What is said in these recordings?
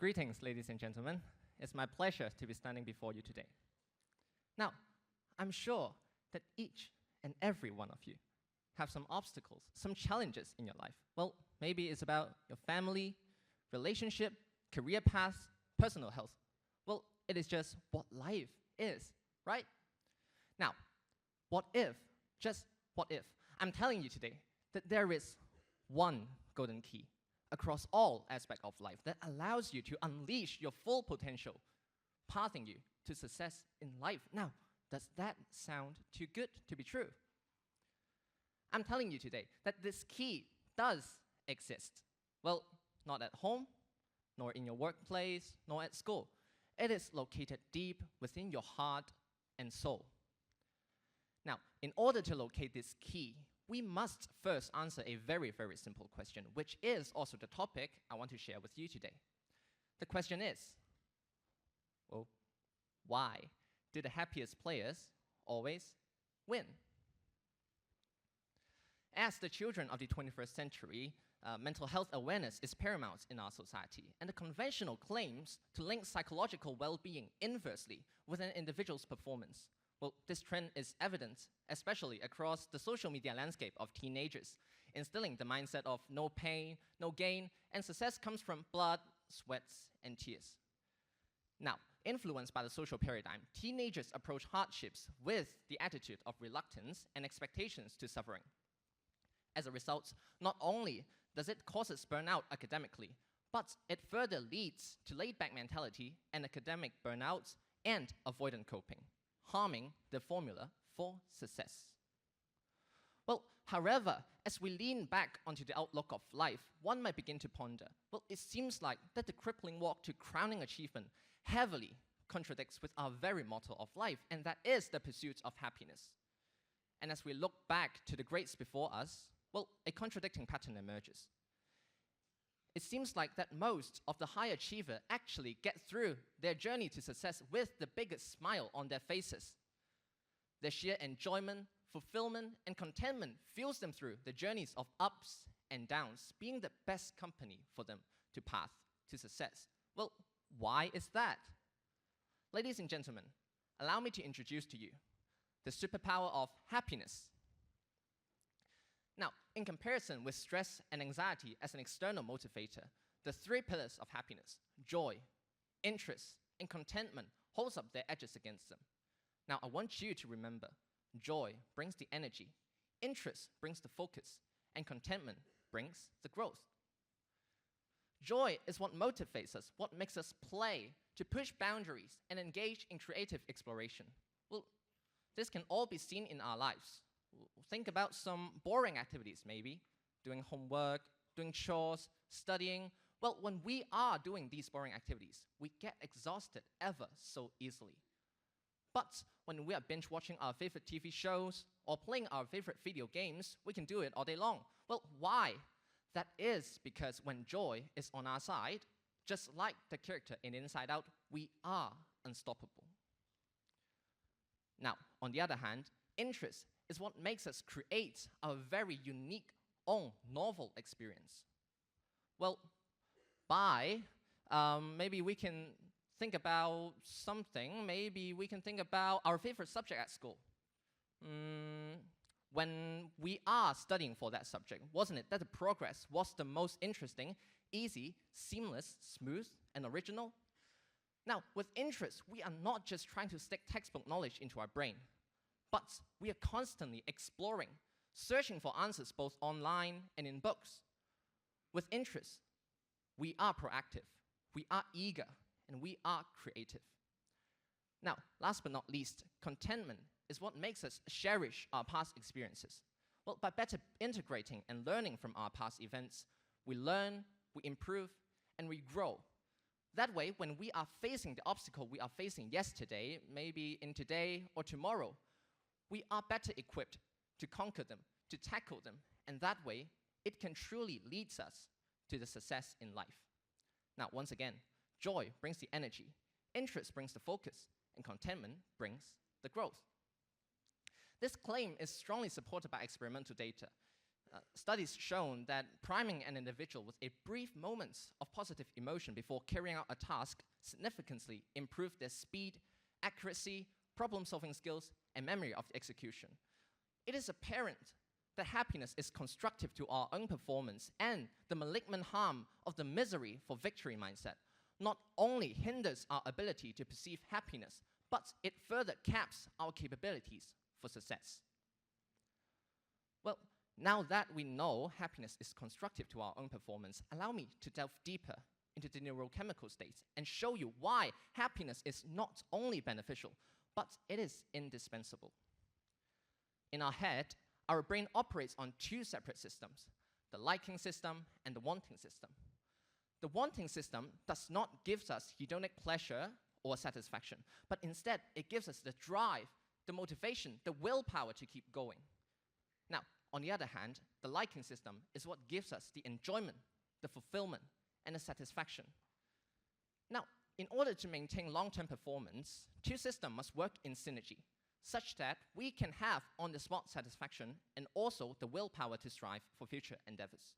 Greetings, ladies and gentlemen. It's my pleasure to be standing before you today. Now, I'm sure that each and every one of you have some obstacles, some challenges in your life. Well, maybe it's about your family, relationship, career path, personal health. Well, it is just what life is, right? Now, what if, just what if, I'm telling you today that there is one golden key across all aspects of life that allows you to unleash your full potential, pathing you to success in life. Now, does that sound too good to be true? I'm telling you today that this key does exist. Well, not at home, nor in your workplace, nor at school. It is located deep within your heart and soul. Now, in order to locate this key, we must first answer a very, very simple question, which is also the topic I want to share with you today. The question is, well, why do the happiest players always win? As the children of the 21st century, mental health awareness is paramount in our society, and the conventional claims to link psychological well-being inversely with an individual's performance. Well, this trend is evident, especially across the social media landscape of teenagers, instilling the mindset of no pain, no gain, and success comes from blood, sweats, and tears. Now, influenced by the social paradigm, teenagers approach hardships with the attitude of reluctance and expectations to suffering. As a result, not only does it cause burnout academically, but it further leads to laid-back mentality and academic burnout and avoidant coping, harming the formula for success. Well, however, as we lean back onto the outlook of life, one might begin to ponder, well, it seems like that the crippling walk to crowning achievement heavily contradicts with our very motto of life, and that is the pursuit of happiness. And as we look back to the greats before us, well, a contradicting pattern emerges. It seems like that most of the high achievers actually get through their journey to success with the biggest smile on their faces. Their sheer enjoyment, fulfillment, and contentment fuels them through the journeys of ups and downs, being the best company for them to path to success. Well, why is that? Ladies and gentlemen, allow me to introduce to you the superpower of happiness. Now, in comparison with stress and anxiety as an external motivator, the three pillars of happiness, joy, interest, and contentment, holds up their edges against them. Now, I want you to remember, joy brings the energy, interest brings the focus, and contentment brings the growth. Joy is what motivates us, what makes us play, to push boundaries and engage in creative exploration. Well, this can all be seen in our lives. Think about some boring activities, maybe, doing homework, doing chores, studying. Well, when we are doing these boring activities, we get exhausted ever so easily. But when we are binge watching our favorite TV shows or playing our favorite video games, we can do it all day long. Well, why? That is because when joy is on our side, just like the character in Inside Out, we are unstoppable. Now, on the other hand, interest is what makes us create a very unique own novel experience. Well, maybe we can think about something. Maybe we can think about our favorite subject at school. When we are studying for that subject, wasn't it that the progress was the most interesting, easy, seamless, smooth, and original? Now, with interest, we are not just trying to stick textbook knowledge into our brain, but we are constantly exploring, searching for answers both online and in books. With interest, we are proactive, we are eager, and we are creative. Now, last but not least, contentment is what makes us cherish our past experiences. Well, by better integrating and learning from our past events, we learn, we improve, and we grow. That way, when we are facing the obstacle we are facing yesterday, maybe in today or tomorrow, we are better equipped to conquer them, to tackle them, and that way, it can truly lead us to the success in life. Now, once again, joy brings the energy, interest brings the focus, and contentment brings the growth. This claim is strongly supported by experimental data. Studies shown that priming an individual with a brief moment of positive emotion before carrying out a task significantly improved their speed, accuracy, problem-solving skills, and memory of the execution. It is apparent that happiness is constructive to our own performance, and the malignant harm of the misery for victory mindset not only hinders our ability to perceive happiness, but it further caps our capabilities for success. Well, now that we know happiness is constructive to our own performance, allow me to delve deeper into the neurochemical states and show you why happiness is not only beneficial, but it is indispensable. In our head, our brain operates on two separate systems, the liking system and the wanting system. The wanting system does not give us hedonic pleasure or satisfaction, but instead it gives us the drive, the motivation, the willpower to keep going. Now, on the other hand, the liking system is what gives us the enjoyment, the fulfillment, and the satisfaction. Now, in order to maintain long-term performance, two systems must work in synergy, such that we can have on-the-spot satisfaction and also the willpower to strive for future endeavors.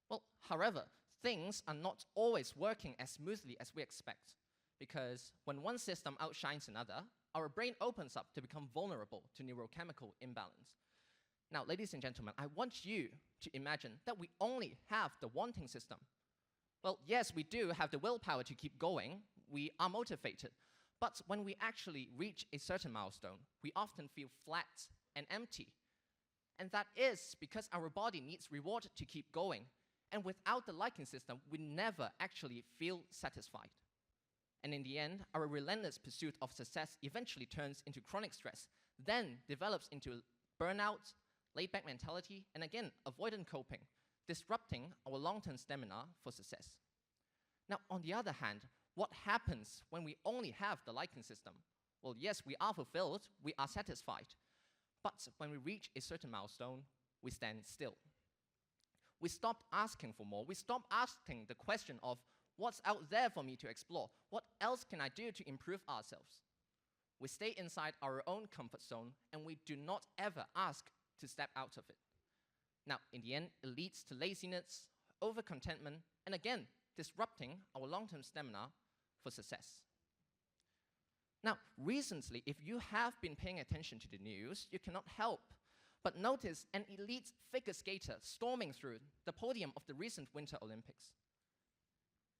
Well, however, things are not always working as smoothly as we expect, because when one system outshines another, our brain opens up to become vulnerable to neurochemical imbalance. Now, ladies and gentlemen, I want you to imagine that we only have the wanting system. Well, yes, we do have the willpower to keep going, we are motivated, but when we actually reach a certain milestone, we often feel flat and empty. And that is because our body needs reward to keep going, and without the liking system, we never actually feel satisfied. And in the end, our relentless pursuit of success eventually turns into chronic stress, then develops into burnout, laid-back mentality, and again, avoidant coping, disrupting our long-term stamina for success. Now, on the other hand, what happens when we only have the liking system? Well, yes, we are fulfilled, we are satisfied, but when we reach a certain milestone, we stand still. We stop asking for more. We stop asking the question of, what's out there for me to explore? What else can I do to improve ourselves? We stay inside our own comfort zone, and we do not ever ask to step out of it. Now, in the end, it leads to laziness, overcontentment, and again, disrupting our long-term stamina for success. Now, recently, if you have been paying attention to the news, you cannot help but notice an elite figure skater storming through the podium of the recent Winter Olympics.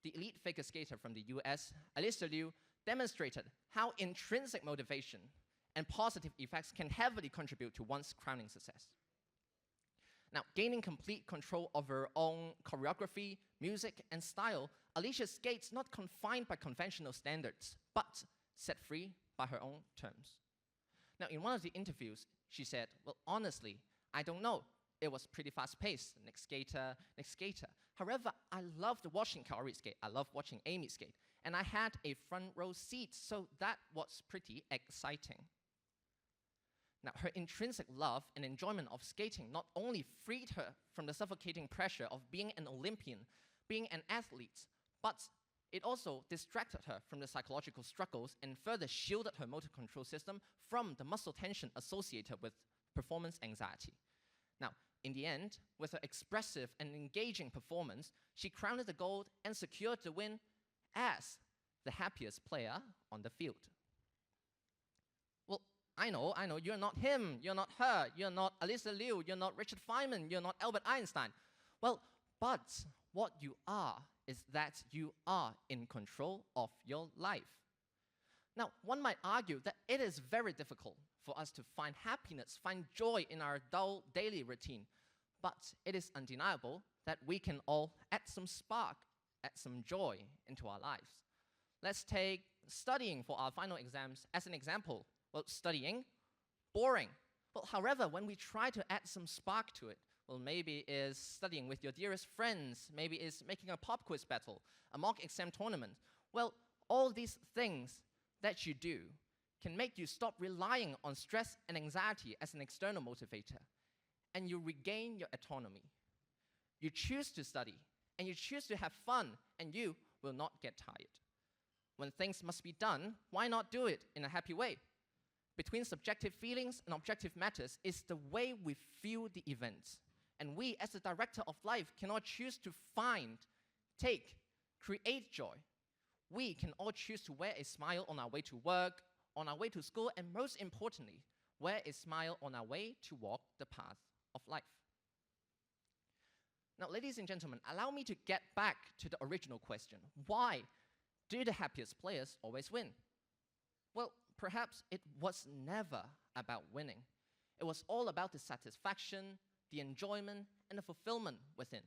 The elite figure skater from the US, Alisa Liu, demonstrated how intrinsic motivation and positive effects can heavily contribute to one's crowning success. Now, gaining complete control of her own choreography, music, and style, Alicia skates not confined by conventional standards, but set free by her own terms. Now, in one of the interviews, she said, well, honestly, I don't know. It was pretty fast-paced, next skater, next skater. However, I loved watching Kaori skate. I loved watching Amy skate. And I had a front row seat, so that was pretty exciting. Now, her intrinsic love and enjoyment of skating not only freed her from the suffocating pressure of being an Olympian, being an athlete, but it also distracted her from the psychological struggles and further shielded her motor control system from the muscle tension associated with performance anxiety. Now, in the end, with her expressive and engaging performance, she crowned the gold and secured the win as the happiest player on the field. Well, I know, you're not him, you're not her, you're not Alisa Liu, you're not Richard Feynman, you're not Albert Einstein. Well, but what you are is that you are in control of your life. Now, one might argue that it is very difficult for us to find happiness, find joy in our dull daily routine, but it is undeniable that we can all add some spark, add some joy into our lives. Let's take studying for our final exams as an example. Well, studying, boring. Well, however, when we try to add some spark to it, well, maybe it's studying with your dearest friends, maybe it's making a pop quiz battle, a mock exam tournament. Well, all these things that you do can make you stop relying on stress and anxiety as an external motivator, and you regain your autonomy. You choose to study, and you choose to have fun, and you will not get tired. When things must be done, why not do it in a happy way? between subjective feelings and objective matters is the way we feel the events. And we, as the director of life, cannot choose to find, take, create joy. We can all choose to wear a smile on our way to work, on our way to school, and most importantly, wear a smile on our way to walk the path of life. Now, ladies and gentlemen, allow me to get back to the original question. Why do the happiest players always win? Well, perhaps it was never about winning. It was all about the satisfaction, the enjoyment, and the fulfillment within.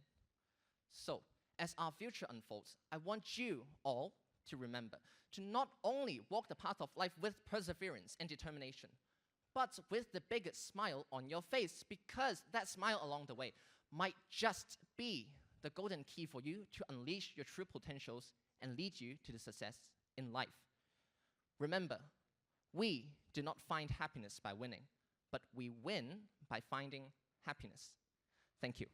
So, as our future unfolds, I want you all to remember to not only walk the path of life with perseverance and determination, but with the biggest smile on your face, because that smile along the way might just be the golden key for you to unleash your true potentials and lead you to the success in life. Remember, we do not find happiness by winning, but we win by finding happiness. Thank you.